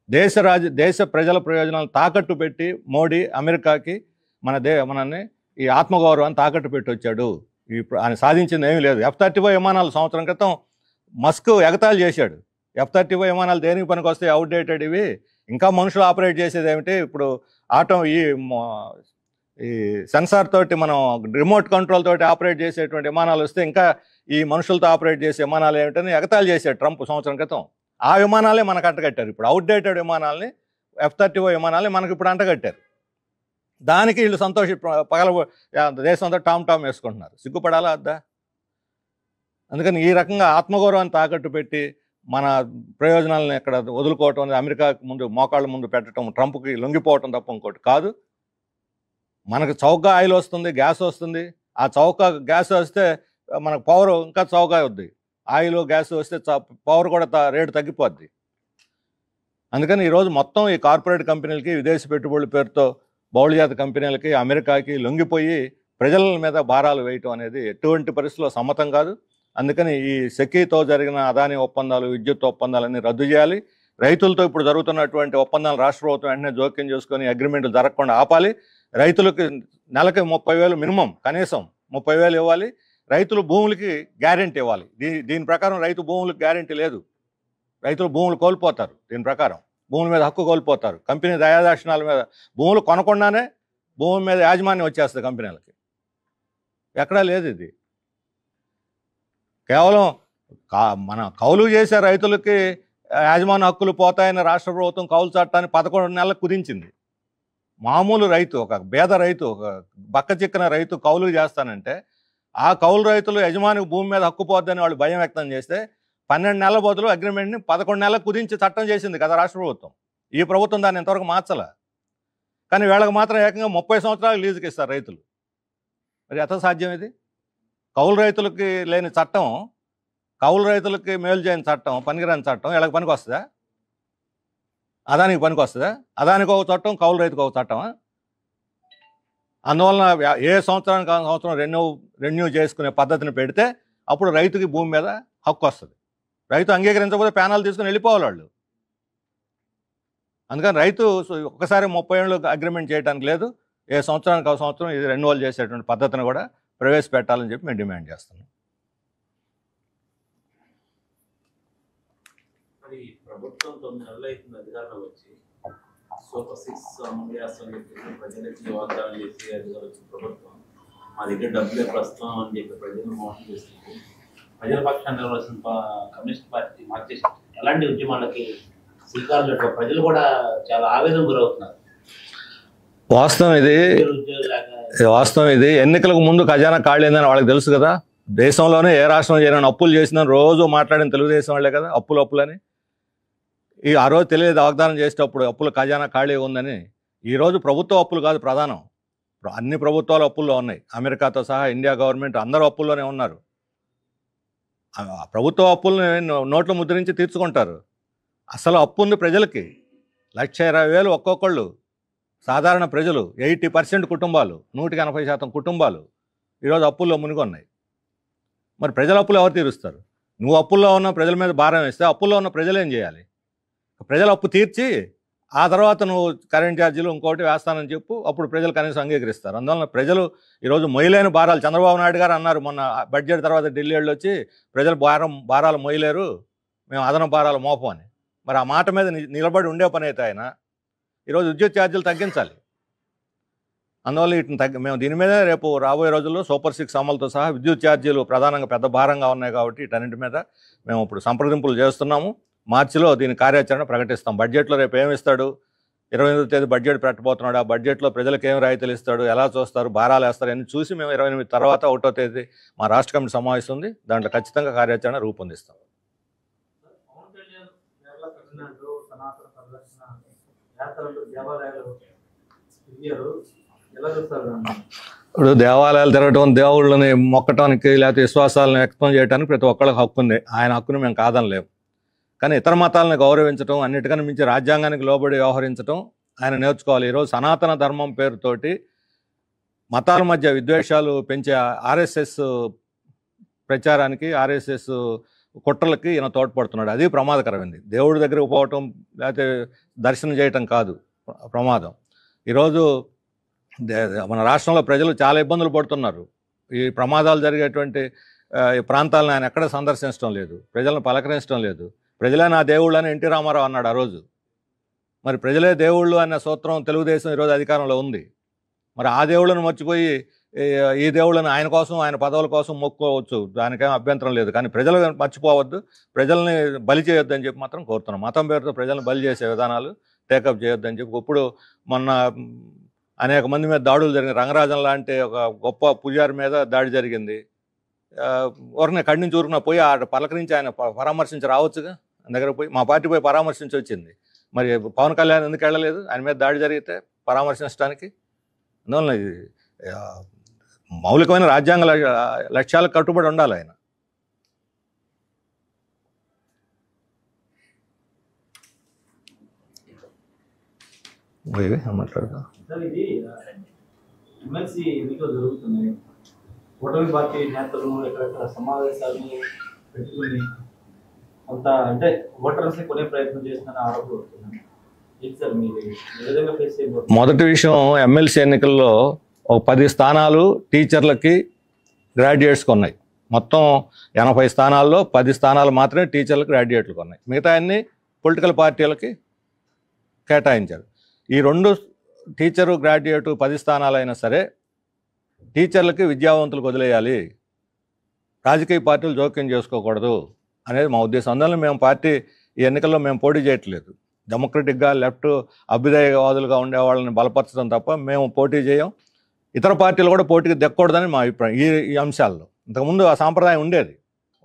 దేశ ప్రజల ప్రయోజనాలను తాకట్టు పెట్టి మోడీ అమెరికాకి మనల్ని ఈ ఆత్మగౌరవాన్ని తాకట్టు పెట్టి వచ్చాడు. ఆయన సాధించింది ఏమీ లేదు. F-35 విమానాలు సంవత్సరం క్రితం మస్క్ ఎగతాళి చేశాడు. F-35 విమానాలు దేనికి పనికి వస్తాయి, అవుట్డేటెడ్ ఇవి, ఇంకా మనుషులు ఆపరేట్ చేసేది ఏమిటి, ఇప్పుడు ఈ సెన్సార్ తోటి మనం రిమోట్ కంట్రోల్ తోటి ఆపరేట్ చేసేటువంటి విమానాలు వస్తే ఇంకా ఈ మనుషులతో ఆపరేట్ చేసే విమానాలు ఏమిటని ఎగతాళి చేశాడు ట్రంప్ సంవత్సరం క్రితం. ఆ విమానాలే మనకు అంటగట్టారు. ఇప్పుడు అవుట్డేటెడ్ విమానాలని, F-35 విమానాలని మనకి ఇప్పుడు అంటగట్టారు. దానికి వీళ్ళు దేశంతో టామ్ వేసుకుంటున్నారు. సిగ్గుపడాలా అద్దా? అందుకని ఈ రకంగా ఆత్మగౌరవాన్ని తాకట్టు పెట్టి మన ప్రయోజనాలను ఎక్కడ వదులుకోవటం అనేది అమెరికాకు ముందు మోకాళ్ళ ముందు పెట్టడం, ట్రంప్కి లొంగిపోవటం తప్ప ఇంకోటి కాదు. మనకు చౌకగా ఆయిల్ వస్తుంది, గ్యాస్ వస్తుంది. ఆ చౌక గ్యాస్ వస్తే మనకు పవర్ ఇంకా చౌకగా అవుద్ది. ఆయిల్ గ్యాస్ వస్తే పవర్ కూడా రేటు తగ్గిపోద్ది. అందుకని ఈరోజు మొత్తం ఈ కార్పొరేట్ కంపెనీలకి, విదేశీ పెట్టుబడుల పేరుతో బహుళజాతి కంపెనీలకి, అమెరికాకి లొంగిపోయి ప్రజల మీద భారాలు వేయటం అనేది ఎటువంటి పరిస్థితుల్లో సమ్మతం కాదు. అందుకని ఈ సెకీతో జరిగిన అదానీ ఒప్పందాలు, విద్యుత్ ఒప్పందాలన్నీ రద్దు చేయాలి. రైతులతో ఇప్పుడు జరుగుతున్నటువంటి ఒప్పందాలు రాష్ట్ర ప్రభుత్వం వెంటనే జోక్యం చేసుకొని అగ్రిమెంట్లు జరగకుండా ఆపాలి. రైతులకు నెలకి 30,000 మినిమం, కనీసం 30,000 ఇవ్వాలి. రైతులు భూములకి గ్యారెంటీ ఇవ్వాలి. దీని ప్రకారం రైతు భూములకు గ్యారెంటీ లేదు. రైతులు భూములు కోల్పోతారు. దీని ప్రకారం భూముల మీద హక్కు కోల్పోతారు. కంపెనీ దయాదాక్షిణాల మీద భూములు కొనకుండానే భూమి మీద యాజమాన్యం వచ్చేస్తుంది కంపెనీలకి. ఎక్కడా లేదు ఇది. కేవలం మన కౌలు చేసే రైతులకి యాజమాన్య హక్కులు పోతాయని రాష్ట్ర ప్రభుత్వం కౌలు చట్టాన్ని 11 నెలలకు కుదించింది. మామూలు రైతు, ఒక పేద రైతు, ఒక బక్క చిక్కన రైతు కౌలు చేస్తానంటే ఆ కౌలు రైతులు యజమానికి భూమి మీద హక్కు పోద్దని వాళ్ళు భయం వ్యక్తం చేస్తే 12 నెలల బదులు అగ్రిమెంట్ని 11 నెలలకు కుదించి చట్టం చేసింది కదా రాష్ట్ర ప్రభుత్వం. ఈ ప్రభుత్వం దాన్ని ఇంతవరకు మార్చలే. కానీ వీళ్ళకి మాత్రం ఏకంగా 30 సంవత్సరాలు లీజుకి ఇస్తారు రైతులు. మరి ఎంత సాధ్యం ఇది? కౌలు రైతులకి లేని చట్టం, కౌలు రైతులకి మేలు చేయని చట్టం, పనికిరాని చట్టం వీళ్ళకి పనికి వస్తుందా? అదానికి పనికి వస్తుందా? అదానికి ఒక చట్టం, కౌలు రైతుకు ఒక చట్టమా? అందువలన ఏ సంవత్సరానికి సంవత్సరం రెన్యూ చేసుకునే పద్ధతిని పెడితే అప్పుడు రైతుకి భూమి మీద హక్కు వస్తుంది. రైతు అంగీకరించకపోతే ప్యానల్ తీసుకుని వెళ్ళిపోవాలి వాళ్ళు. అందుకని రైతు ఒకసారి 30 ఏళ్ళు అగ్రిమెంట్ చేయడానికి లేదు. ఏ సంవత్సరానికి ఒక సంవత్సరం ఇది రెన్యువల్ చేసేటువంటి పద్ధతిని కూడా ప్రవేశపెట్టాలని చెప్పి మేము డిమాండ్ చేస్తున్నాం. ప్రభుత్వం 9 నెలలు అవుతుంది అధికారంలో వచ్చి, సూపర్ 6 అమలు చేస్తామని చెప్పి ప్రజలకి వాగ్దానం చేసి అధికారులు వచ్చిన ప్రభుత్వం మా దగ్గర డబ్బులే ప్రస్తుతం అని చెప్పి ప్రజలను మోసం చేస్తుంది. ప్రజల పక్షాన్ని నిలవలసిన కమ్యూనిస్ట్ పార్టీ మార్చేసి ఎలాంటి ఉద్యమాలకి శ్రీకారం చుట్టారు. ప్రజలు కూడా చాలా ఆవేదన గురవుతున్నారు. వాస్తవం ఇది. ఎన్నికలకు ముందు ఖజానా ఖాళీందని వాళ్ళకి తెలుసు కదా. దేశంలోనే ఏ రాష్ట్రం చేయని అప్పులు చేసిందని రోజు మాట్లాడిన తెలుగుదేశం వాళ్ళే కదా అప్పులని. ఆ రోజు తెలియదు వాగ్దానం చేసేటప్పుడు అప్పుల ఖజానా ఖాళీ ఉందని. ఈరోజు ప్రభుత్వ అప్పులు కాదు ప్రధానం, అన్ని ప్రభుత్వాలు అప్పుల్లో ఉన్నాయి. అమెరికాతో సహా ఇండియా గవర్నమెంట్ అందరూ అప్పుల్లోనే ఉన్నారు. ప్రభుత్వ అప్పుల్ని నోట్లు ముద్రించి తీర్చుకుంటారు. అసలు అప్పు ఉంది ప్రజలకి 1,20,000 ఒక్కొక్కళ్ళు. సాధారణ ప్రజలు 80% కుటుంబాలు, 180% కుటుంబాలు ఈరోజు అప్పుల్లో మునిగి ఉన్నాయి. మరి ప్రజల అప్పులు ఎవరు తీరుస్తారు? నువ్వు అప్పుల్లో ఉన్న ప్రజల మీద భారం వేస్తే అప్పుల్లో ఉన్న ప్రజలు ఏం చేయాలి? ప్రజల అప్పు తీర్చి ఆ తర్వాత నువ్వు కరెంట్ ఛార్జీలు ఇంకోటి వేస్తానని చెప్పు, అప్పుడు ప్రజలు కనీసం అంగీకరిస్తారు. అందువలన ప్రజలు ఈరోజు మొయ్యలేని భారాలు, చంద్రబాబు నాయుడు గారు అన్నారు మొన్న బడ్జెట్ తర్వాత ఢిల్లీ వెళ్ళి వచ్చి, ప్రజలు భారాలు మొయ్యలేరు, మేము అదనపు భారాలు మోపం అని. మరి ఆ మాట మీద నిలబడి ఉండే పని అయితే ఆయన ఈరోజు విద్యుత్ ఛార్జీలు తగ్గించాలి. అందువల్ల వీటిని మేము దీని మీద రేపు రాబోయే రోజుల్లో సూపర్ 6 అమలుతో సహా విద్యుత్ ఛార్జీలు ప్రధానంగా పెద్ద భారంగా ఉన్నాయి కాబట్టి వీటన్నింటి మీద మేము ఇప్పుడు సంప్రదింపులు చేస్తున్నాము. మార్చిలో దీని కార్యాచరణ ప్రకటిస్తాం. బడ్జెట్లో రేపు ఏమి ఇస్తాడు, 28వ తేదీ బడ్జెట్ పెట్టబోతున్నాడు. ఆ బడ్జెట్లో ప్రజలకు ఏం రాయితీలు ఇస్తాడు, ఎలా చూస్తారు, భారాలు వేస్తారు అని చూసి మేము 28 తర్వాత 1వ తేదీ మా రాష్ట్ర కమిటీ సమావేశం ఉంది, దాంట్లో ఖచ్చితంగా కార్యాచరణ రూపొందిస్తాం. ఇప్పుడు దేవాలయాలు తిరగటం, దేవుళ్ళని మొక్కటానికి లేకపోతే విశ్వాసాలను వ్యక్తం చేయడానికి ప్రతి ఒక్కళ్ళకి హక్కు ఉంది. ఆయన హక్కును మేము కాదనలేము. కానీ ఇతర మతాలను గౌరవించడం, అన్నిటికన్నా మించి రాజ్యాంగానికి లోబడి వ్యవహరించడం ఆయన నేర్చుకోవాలి. ఈరోజు సనాతన ధర్మం పేరుతోటి మతాల మధ్య విద్వేషాలు పెంచే ఆర్ఎస్ఎస్ ప్రచారానికి, ఆర్ఎస్ఎస్ కుట్రలకి ఈయన తోడ్పడుతున్నాడు. అది ప్రమాదకరమైంది. దేవుడి దగ్గరకు పోవటం లేకపోతే దర్శనం చేయటం కాదు ప్రమాదం. ఈరోజు మన రాష్ట్రంలో ప్రజలు చాలా ఇబ్బందులు పడుతున్నారు. ఈ ప్రమాదాలు జరిగేటువంటి ఈ ప్రాంతాలను ఆయన ఎక్కడ సందర్శించడం లేదు, ప్రజలను పలకరించడం లేదు. ప్రజలే నా దేవుళ్ళు అని ఎన్టీ రామారావు అన్నాడు ఆ రోజు. మరి ప్రజలే దేవుళ్ళు అన్న సూత్రం తెలుగుదేశం ఈరోజు అధికారంలో ఉంది. మరి ఆ దేవుళ్ళను మర్చిపోయి ఈ దేవుళ్ళని ఆయన కోసం, ఆయన పదవుల కోసం మొక్కుకోవచ్చు, దానికేం అభ్యంతరం లేదు. కానీ ప్రజలు మర్చిపోవద్దు, ప్రజల్ని బలి చేయొద్దు అని చెప్పి మాత్రం కోరుతున్నాం. మతం పేరుతో ప్రజలను బలి చేసే విధానాలు టేకప్ చేయొద్దని చెప్పి. ఇప్పుడు మొన్న అనేక మంది మీద దాడులు జరిగినాయి. రంగరాజన్ లాంటి ఒక గొప్ప పూజారి మీద దాడి జరిగింది. ఊరిని కడి నుంచి ఊరిన పోయి ఆ పలకరించి ఆయన పరామర్శించి రావచ్చుగా. ఆయన దగ్గర పోయి మా పార్టీ పోయి పరామర్శించి వచ్చింది. మరి పవన్ కళ్యాణ్ ఎందుకు వెళ్ళలేదు ఆయన మీద దాడి జరిగితే పరామర్శించడానికి? అందువల్ల మౌలికమైన రాజ్యాంగ లక్ష్యాలకు కట్టుబడి ఉండాలి ఆయన. మాట్లాడదా ఇది ఎమ్మెల్సీ ఎన్నికలు జరుగుతున్నాయి. కూటమి పార్టీ నేతలు ఎక్కడెక్కడ సమావేశాలు పెట్టుకుని కొంత అంటే ఓటర్స్ కొనే ప్రయత్నం చేస్తున్న ఆరోపణలు వస్తున్నాయి. సార్ మీరు ఏ విధంగా ఫేస్ చేయబోతున్నారు? మొదటి విషయం, ఎమ్మెల్సీ ఎన్నికల్లో ఒక 10 స్థానాలు టీచర్లకి గ్రాడ్యుయేట్స్కి ఉన్నాయి. మొత్తం 80 స్థానాల్లో 10 స్థానాలు మాత్రమే టీచర్లకు గ్రాడ్యుయేట్లకు ఉన్నాయి. మిగతా అన్ని పొలిటికల్ పార్టీలకి కేటాయించారు. ఈ 2 టీచరు గ్రాడ్యుయేటు 10 స్థానాలైనా సరే టీచర్లకి విద్యావంతులకు వదిలేయాలి, రాజకీయ పార్టీలు జోక్యం చేసుకోకూడదు అనేది మా ఉద్దేశం. అందువల్ల మేము పార్టీ ఈ ఎన్నికల్లో మేము పోటీ చేయట్లేదు. డెమోక్రటిక్గా లెఫ్ట్ అభ్యుదయవాదులుగా ఉండే వాళ్ళని బలపరచడం తప్ప మేము పోటీ చేయం. ఇతర పార్టీలు కూడా పోటీకి దక్కకూడదని మా అభిప్రాయం. ఈ అంశాల్లో ఇంతకుముందు ఆ సాంప్రదాయం ఉండేది,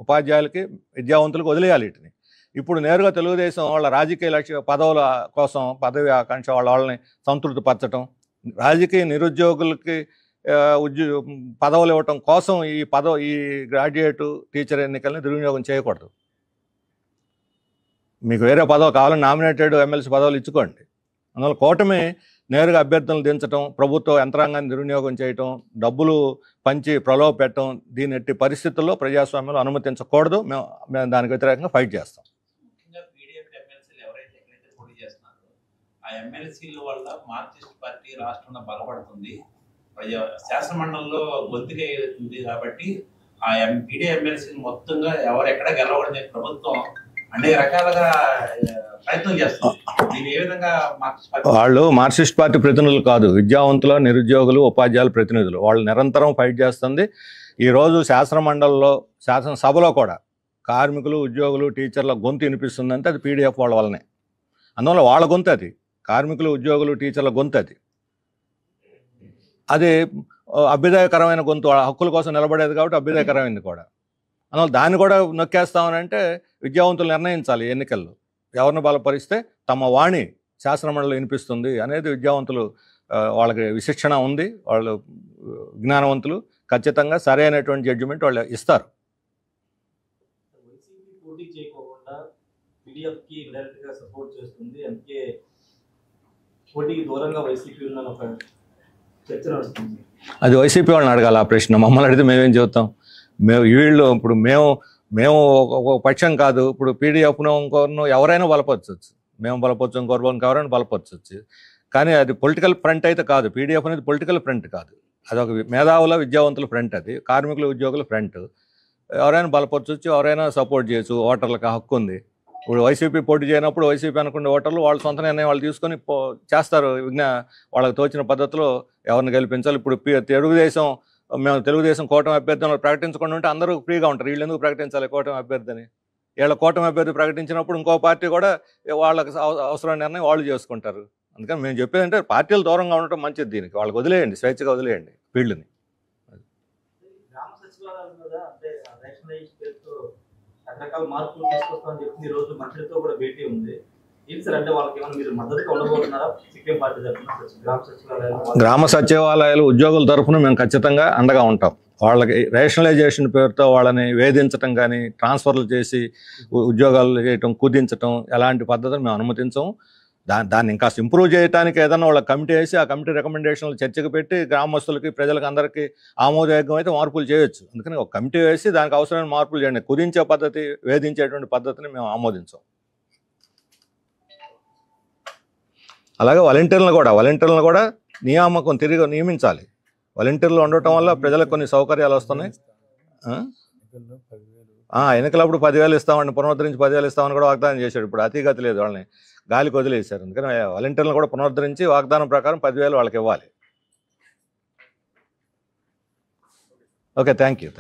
ఉపాధ్యాయులకి విద్యావంతులకు వదిలేయాలి వీటిని. ఇప్పుడు నేరుగా తెలుగుదేశం వాళ్ళ రాజకీయ లక్ష్య పదవుల కోసం, పదవి ఆకాంక్ష వాళ్ళని సంతృప్తిపరచడం, రాజకీయ నిరుద్యోగులకి పదవులు ఇవ్వటం కోసం ఈ గ్రాడ్యుయేట్ టీచర్ ఎన్నికల్ని దుర్వినియోగం చేయకూడదు. మీకు వేరే పదవి కావాలని నామినేటెడ్ ఎమ్మెల్సీ పదవులు ఇచ్చుకోండి. అందువల్ల కూటమి నేరుగా అభ్యర్థులను దించడం, ప్రభుత్వ యంత్రాంగాన్ని దుర్వినియోగం చేయటం, డబ్బులు పంచి ప్రలోభ పెట్టడం, దీని ఎట్టి పరిస్థితుల్లో ప్రజాస్వామ్యంలో అనుమతించకూడదు. మేము దానికి వ్యతిరేకంగా ఫైట్ చేస్తాం. ఆ ఎమ్మెల్సీల వల్ల మార్క్సిస్ట్ పార్టీ రాష్ట్రంలో బలపడుతుంది, శాసనమండలిలో గొంతుగా అవుతుంది. కాబట్టి ఆ పీడీ ఎమ్మెల్సీని మొత్తంగా ఎవరెక్కడ గెలవడం ప్రభుత్వం అనేక రకాలుగా ప్రయత్నం చేస్తుంది. దీని ఏ విధంగా వాళ్ళు మార్క్సిస్ట్ పార్టీ ప్రతినిధులు కాదు, విద్యావంతుల, నిరుద్యోగులు, ఉపాధ్యాయుల ప్రతినిధులు. వాళ్ళు నిరంతరం ఫైట్ చేస్తుంది. ఈరోజు శాసనమండలిలో, శాసనసభలో కూడా కార్మికులు, ఉద్యోగులు, టీచర్ల గొంతు వినిపిస్తుందంటే అది పీడీఎఫ్ వాళ్ళ వల్లనే. అందువల్ల వాళ్ళ గొంతు అది, కార్మికులు, ఉద్యోగులు, టీచర్ల గొంతు అది. అది అభ్యుదయకరమైన గొంతు, హక్కుల కోసం నిలబడేది కాబట్టి అభ్యుదయకరమైంది కూడా. అందువల్ల దాన్ని కూడా నొక్కేస్తామని అంటే విద్యావంతులు నిర్ణయించాలి ఎన్నికల్లో ఎవరిని బలపరిస్తే తమ వాణి శాసనమండలిలో వినిపిస్తుంది అనేది. విద్యావంతులు వాళ్ళకి విశిక్షణ ఉంది, వాళ్ళు జ్ఞానవంతులు, ఖచ్చితంగా సరైనటువంటి జడ్జిమెంట్ వాళ్ళు ఇస్తారు. పోటీ చేయకోకుండా పీడీఎఫ్కి డైరెక్ట్గా సపోర్ట్ చేస్తుంది, అందుకే పోటీకి దూరంగా వైసీపీ ఉందని ఒక చర్చ నడుస్తుంది. అది వైసీపీ వాళ్ళని అడగాలి ఆ ప్రశ్న. మమ్మల్ని అడిగితే మేమేం చెబుతాం? వీళ్ళు ఇప్పుడు మేము ఒక పక్షం కాదు. ఇప్పుడు పీడీఎఫ్ను ఇంకొకరిను ఎవరైనా బలపరచవచ్చు, మేము బలపరచు, ఇంకొకరైనా బలపరచవచ్చు. కానీ అది పొలిటికల్ ఫ్రంట్ అయితే కాదు. పీడీఎఫ్ అనేది పొలిటికల్ ఫ్రంట్ కాదు, అదొక మేధావుల, విద్యావంతుల ఫ్రంట్. అది కార్మికుల, ఉద్యోగుల ఫ్రంట్. ఎవరైనా బలపరచవచ్చు, ఎవరైనా సపోర్ట్ చేయొచ్చు. ఓటర్లకు హక్కు ఉంది. ఇప్పుడు వైసీపీ పోటీ చేయనప్పుడు వైసీపీ అనుకునే ఓటర్లు వాళ్ళ సొంత నిర్ణయం వాళ్ళు తీసుకొని చేస్తారు. వాళ్ళకి తోచిన పద్ధతిలో ఎవరిని గెలిపించాలి. ఇప్పుడు తెలుగుదేశం కూటమి అభ్యర్థులను ప్రకటించకుండా ఉంటే అందరూ ఫ్రీగా ఉంటారు. వీళ్ళు ఎందుకు ప్రకటించాలి కూటమి అభ్యర్థిని? వీళ్ళ కూటమి అభ్యర్థి ప్రకటించినప్పుడు ఇంకో పార్టీ కూడా వాళ్ళకి అవసరమైన నిర్ణయం వాళ్ళు చేసుకుంటారు. అందుకని మేము చెప్పేది అంటే పార్టీలు దూరంగా ఉండటం మంచిది. దీనికి వాళ్ళకి వదిలేయండి, స్వేచ్ఛగా వదిలేయండి ఫీల్డ్ని. గ్రామ సచివాలయాల మీద అంటే రేషనలైజేషన్ పేరుతో రకరకాల మార్పులు తీసుకొస్తామని చెప్పి ఈ రోజు మంత్రితో కూడా భేటీ ఉంది. ఏంటి సార్, అంటే వాళ్ళకి ఏమైనా మీరు మద్దతుగా ఉండబోతున్నారా? సిపిఎం పార్టీ తరఫున గ్రామ సచివాలయాలు ఉద్యోగుల తరఫున మేము ఖచ్చితంగా అండగా ఉంటాం. వాళ్ళకి రేషనలైజేషన్ పేరుతో వాళ్ళని వేధించడం కానీ, ట్రాన్స్ఫర్లు చేసి ఉద్యోగాలు చేయటం, కుదించటం, ఎలాంటి పద్ధతిని మేము అనుమతించము. దాన్ని ఇంకా ఇంప్రూవ్ చేయడానికి ఏదైనా వాళ్ళ కమిటీ వేసి ఆ కమిటీ రికమెండేషన్లు చర్చకు పెట్టి గ్రామస్తులకి ప్రజలకు అందరికీ ఆమోదయోగ్యం అయితే మార్పులు చేయొచ్చు. అందుకని ఒక కమిటీ వేసి దానికి అవసరమైన మార్పులు చేయండి. కుదించే పద్ధతి, వేధించేటువంటి పద్ధతిని మేము ఆమోదించాం. అలాగే వాలంటీర్లను కూడా నియామకం తిరిగి నియమించాలి. వాలంటీర్లు ఉండటం వల్ల ప్రజలకు కొన్ని సౌకర్యాలు వస్తున్నాయి. ఎన్నికలప్పుడు 10,000 ఇస్తామని, పునరుద్ధరించి 10,000 ఇస్తామని కూడా వాగ్దానం చేశాడు. ఇప్పుడు అతిగతి లేదు, వాళ్ళని గాలికి వదిలేశారు. అందుకని వాలంటీర్లను కూడా పునరుద్ధరించి వాగ్దానం ప్రకారం 10,000 వాళ్ళకి ఇవ్వాలి. Okay, thank you.